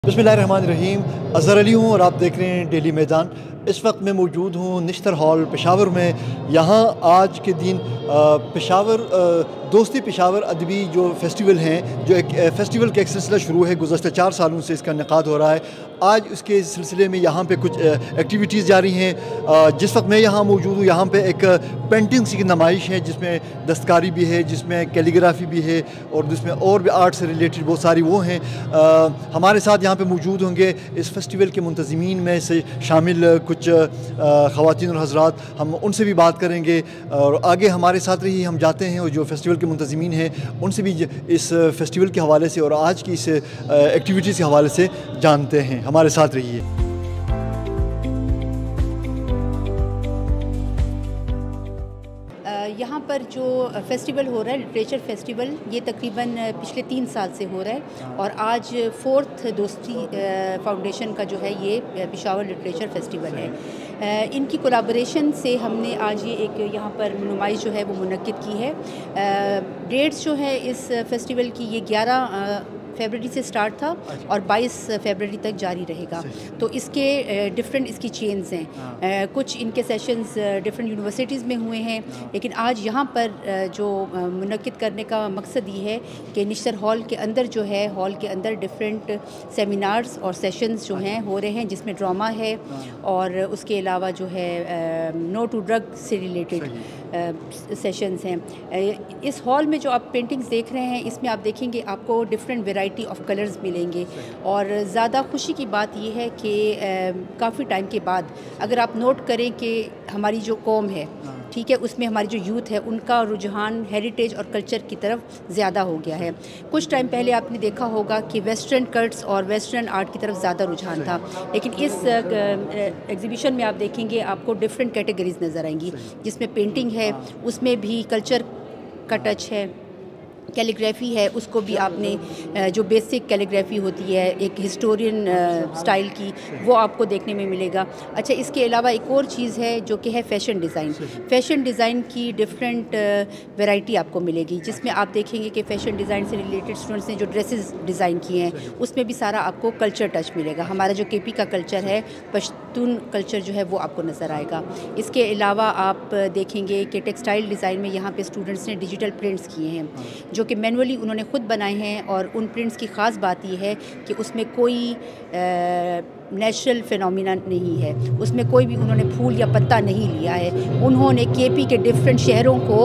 बिस्मिल्लाहिर्रहमानिर्रहीम। अज़हर अली हूँ और आप देख रहे हैं डेली मैदान। इस वक्त मैं मौजूद हूँ निश्तर हॉल पेशावर में। यहाँ आज के दिन पेशावर दोस्ती पेशावर अदबी जो फेस्टिवल हैं, जो एक फेस्टिवल का एक सिलसिला शुरू है, गुज़श्ता 4 सालों से इसका इनेकाद हो रहा है। आज इसके सिलसिले में यहाँ पे कुछ एक्टिविटीज़ जारी हैं। जिस वक्त मैं यहाँ मौजूद हूँ, यहाँ पे एक पेंटिंग्स की नुमाइश है जिसमें दस्तकारी भी है, जिसमें कैलीग्राफी भी है और जिसमें और भी आर्ट से रिलेटेड बहुत सारी वो हैं। हमारे साथ यहाँ पे मौजूद होंगे इस फेस्टिवल के मुंतज़मीन में से शामिल कुछ ख़वातीन और हज़रात। हम उनसे भी बात करेंगे और आगे हमारे साथ रही हम जाते हैं और जो फेस्टिवल के मुंतज़मीन हैं उनसे भी इस फेस्टिवल के हवाले से और आज की इस एक्टिविटीज़ के हवाले से जानते हैं। हमारे साथ रहिए। यहाँ पर जो फेस्टिवल हो रहा है, लिटरेचर फेस्टिवल, ये तकरीबन पिछले 3 साल से हो रहा है और आज 4th दोस्ती फाउंडेशन का जो है ये पेशावर लिटरेचर फेस्टिवल है। इनकी कोलैबोरेशन से हमने आज ये एक यहाँ पर नुमाइश जो है वो मुनक्किद की है। डेट्स जो है इस फेस्टिवल की ये 11 फरवरी से स्टार्ट था और 22 फरवरी तक जारी रहेगा। तो इसके डिफरेंट इसकी चेन्स हैं। कुछ इनके सेशंस डिफरेंट यूनिवर्सिटीज़ में हुए हैं, लेकिन आज यहाँ पर जो मुनक्किद करने का मकसद ये है कि निश्तर हॉल के अंदर जो है, हॉल के अंदर डिफरेंट सेमिनार्स और सेशंस जो हैं हो रहे हैं, जिसमें ड्रामा है और उसके अलावा जो है नो टू ड्रग से रिलेटेड सेशंस हैं। इस हॉल में जो आप पेंटिंग्स देख रहे हैं, इसमें आप देखेंगे आपको डिफरेंट वैरायटी ऑफ कलर्स मिलेंगे और ज़्यादा खुशी की बात यह है कि काफ़ी टाइम के बाद अगर आप नोट करें कि हमारी जो कौम है, ठीक है, उसमें हमारी जो यूथ है उनका रुझान हेरिटेज और कल्चर की तरफ ज़्यादा हो गया है। कुछ टाइम पहले आपने देखा होगा कि वेस्टर्न कल्ट्स और वेस्टर्न आर्ट की तरफ ज़्यादा रुझान था, लेकिन इस एग्ज़िबिशन में आप देखेंगे आपको डिफरेंट कैटेगरीज़ नज़र आएंगी, जिसमें पेंटिंग है, उसमें भी कल्चर का टच है, कैलीग्राफी है, उसको भी आपने जो बेसिक कैलीग्राफी होती है एक हिस्टोरियन स्टाइल की, वो आपको देखने में मिलेगा। अच्छा, इसके अलावा एक और चीज़ है जो कि है फ़ैशन डिज़ाइन। फ़ैशन डिज़ाइन की डिफरेंट वैरायटी आपको मिलेगी, जिसमें आप देखेंगे कि फ़ैशन डिज़ाइन से रिलेटेड स्टूडेंट्स ने जो ड्रेसेस डिज़ाइन किए हैं उसमें भी सारा आपको कल्चर टच मिलेगा। हमारा जो केपी का कल्चर है, पश्तून कल्चर जो है वो आपको नज़र आएगा। इसके अलावा आप देखेंगे कि टेक्सटाइल डिज़ाइन में यहाँ पे स्टूडेंट्स ने डिजिटल प्रिंट्स किए हैं जो कि मैनुअली उन्होंने ख़ुद बनाए हैं और उन प्रिंट्स की ख़ास बात यह है कि उसमें कोई नेचुरल फिनोमिना नहीं है, उसमें कोई भी उन्होंने फूल या पत्ता नहीं लिया है। उन्होंने केपी के डिफरेंट शहरों को,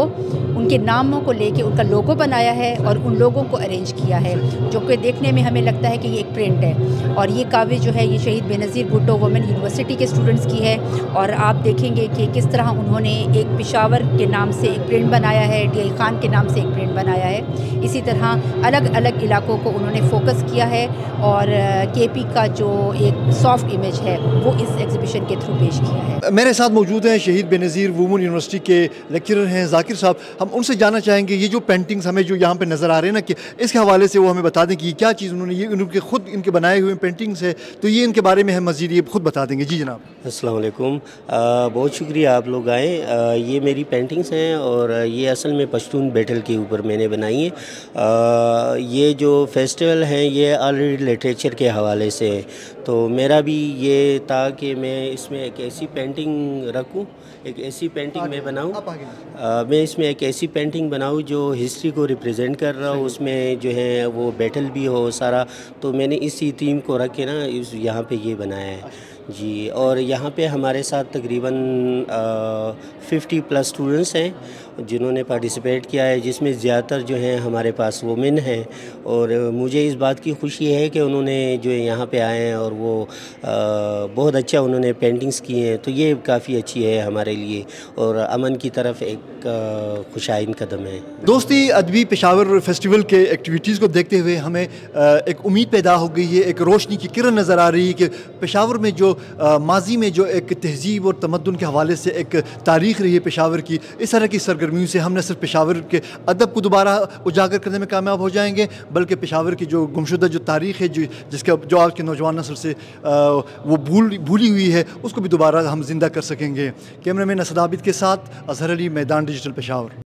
उनके नामों को लेके उनका लोगो बनाया है और उन लोगों को अरेंज किया है, जो कि देखने में हमें लगता है कि ये एक प्रिंट है। और ये काविज़ जो है ये शहीद बेनज़ीर भुट्टो वुमेन यूनिवर्सिटी के स्टूडेंट्स की है और आप देखेंगे कि किस तरह उन्होंने एक पेशावर के नाम से एक प्रिंट बनाया है, डी खान के नाम से एक प्रिंट बनाया है। इसी तरह अलग अलग इलाकों को उन्होंने फोकस किया है और केपी का जो एक सॉफ्ट इमेज है वो इस एग्जीबिशन के थ्रू पेश किया है। मेरे साथ मौजूद हैं शहीद बेनज़ीर वुमेन यूनिवर्सिटी के लेक्चरर हैं ज़ाकिर साहब। हम उनसे जानना चाहेंगे ये जो पेंटिंग्स हमें जो यहाँ पे नज़र आ रहे हैं ना, कि इसके हवाले से वो हमें बता दें कि क्या चीज़ उन्होंने, ये उनके खुद इनके बनाए हुए पेंटिंग्स है, तो ये इनके बारे में हम मज़ीद ये खुद बता देंगे। जी जनाब। अस्सलाम वालेकुम। बहुत शुक्रिया आप लोग आए। ये मेरी पेंटिंग्स हैं और ये असल में पश्तून बैटल के ऊपर मैंने बनाई है। ये जो फेस्टिवल हैं ये ऑलरेडी लिटरेचर के हवाले से है, तो मेरा भी ये था कि मैं इसमें एक ऐसी पेंटिंग रखूं, एक ऐसी पेंटिंग मैं बनाऊं, मैं इसमें एक ऐसी पेंटिंग बनाऊं जो हिस्ट्री को रिप्रेजेंट कर रहा हो, उसमें जो है वो बैटल भी हो सारा। तो मैंने इसी थीम को रख के ना यहाँ पे ये बनाया है जी। और यहाँ पे हमारे साथ तकरीबन 50+ स्टूडेंट्स हैं जिन्होंने पार्टिसिपेट किया है, जिसमें ज़्यादातर जो हैं हमारे पास वुमेन हैं। और मुझे इस बात की खुशी है कि उन्होंने जो यहाँ पे आए हैं और वो बहुत अच्छा उन्होंने पेंटिंग्स की हैं, तो ये काफ़ी अच्छी है हमारे लिए और अमन की तरफ एक खुशाइन कदम है। दोस्ती अदबी पेशावर फेस्टिवल के एक्टिविटीज़ को देखते हुए हमें एक उम्मीद पैदा हो गई है, एक रोशनी की किरण नज़र आ रही है कि पेशावर में जो माजी में जो एक तहज़ीब और तमद्दुन के हवाले से एक तारीख़ रही है पेशावर की, इस तरह की सरगर्मियों से हम न सिर्फ पेशावर के अदब को दोबारा उजागर करने में कामयाब हो जाएंगे, बल्कि पेशावर की जो गुमशुदा जो तारीख़ है, जिसका जो आज के नौजवान नस्ल से वो भूली हुई है, उसको भी दोबारा हम ज़िंदा कर सकेंगे। कैमरामैन असद आबिद के साथ अज़हर अली, मैदान डिजिटल पेशावर।